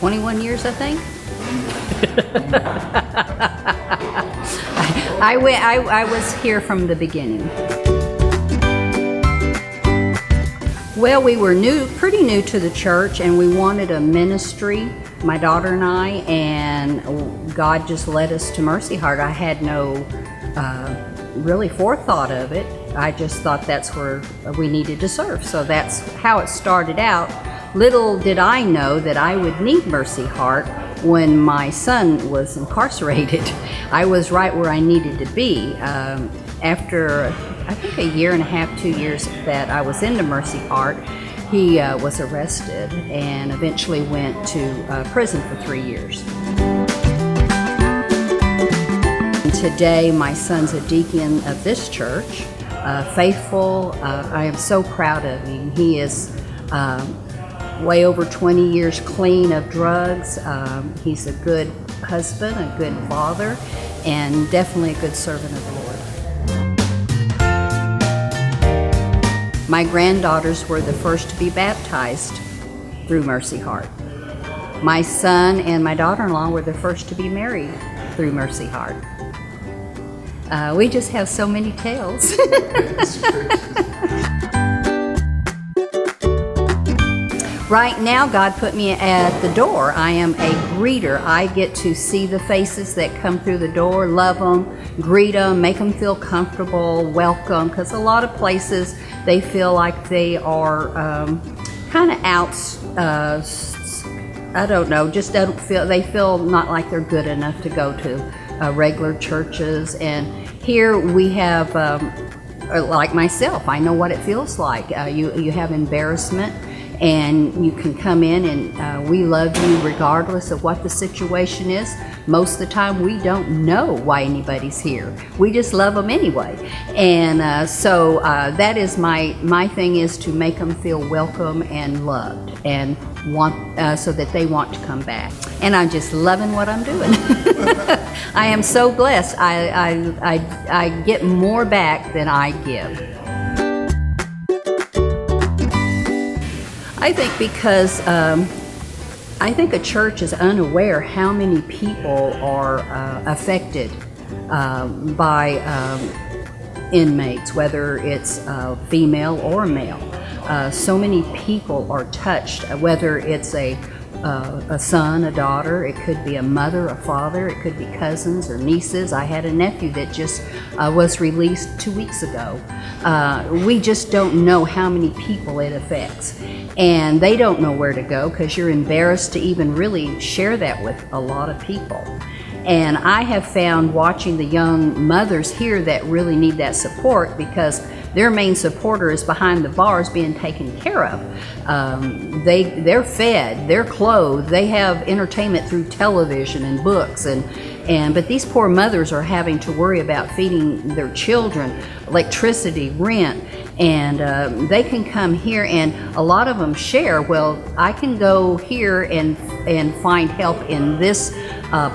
21 years, I think. I was here from the beginning. Well, we were pretty new to the church, and we wanted a ministry, my daughter and I, and God just led us to Mercy Heart. I had no really forethought of it. I just thought that's where we needed to serve. So that's how it started out. Little did I know that I would need Mercy Heart when my son was incarcerated. I was right where I needed to be. After, I think, a year and a half, 2 years that I was into Mercy Heart, he was arrested and eventually went to prison for 3 years. Today, my son's a deacon of this church, faithful. I am so proud of him. He is way over 20 years clean of drugs. He's a good husband, a good father, and definitely a good servant of the Lord. My granddaughters were the first to be baptized through Mercy Heart. My son and my daughter-in-law were the first to be married through Mercy Heart. We just have so many tales. Right now, God put me at the door. I am a greeter. I get to see the faces that come through the door, love them, greet them, make them feel comfortable, welcome, because a lot of places they feel like they are kind of out, I don't know, just don't feel, they feel not like they're good enough to go to regular churches. And here we have, like myself, I know what it feels like. You have embarrassment, and you can come in and we love you regardless of what the situation is. Most of the time we don't know why anybody's here. We just love them anyway. And so that is my thing, is to make them feel welcome and loved and want so that they want to come back. And I'm just loving what I'm doing. I am so blessed. I get more back than I give. I think because I think a church is unaware how many people are affected by inmates, whether it's female or male. So many people are touched, whether it's a son, a daughter, it could be a mother, a father, it could be cousins or nieces. I had a nephew that just was released 2 weeks ago. We just don't know how many people it affects. And they don't know where to go because you're embarrassed to even really share that with a lot of people. And I have found, watching the young mothers here that really need that support, because their main supporter is behind the bars being taken care of. They're fed, they're clothed, they have entertainment through television and books, but these poor mothers are having to worry about feeding their children, electricity, rent, and they can come here, and a lot of them share, well, I can go here and find help in this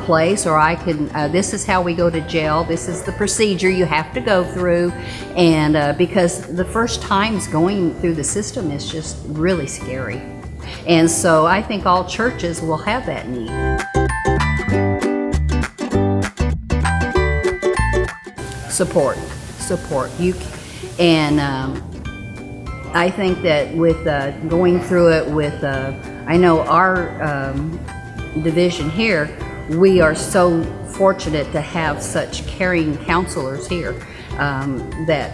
place, or I can, this is how we go to jail, this is the procedure you have to go through. And because the first times going through the system is just really scary. And so I think all churches will have that need. Support. And I think that with going through it with, I know our division here, we are so fortunate to have such caring counselors here that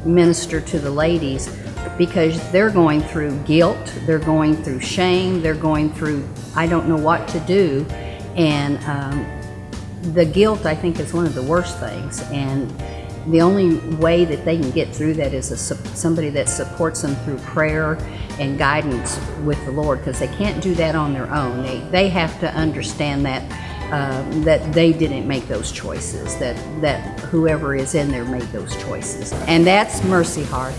minister to the ladies, because they're going through guilt, they're going through shame, they're going through, I don't know what to do. And the guilt, I think, is one of the worst things. And the only way that they can get through that is somebody that supports them through prayer and guidance with the Lord, because they can't do that on their own. They have to understand that that they didn't make those choices, that whoever is in there made those choices. And that's Mercy Heart.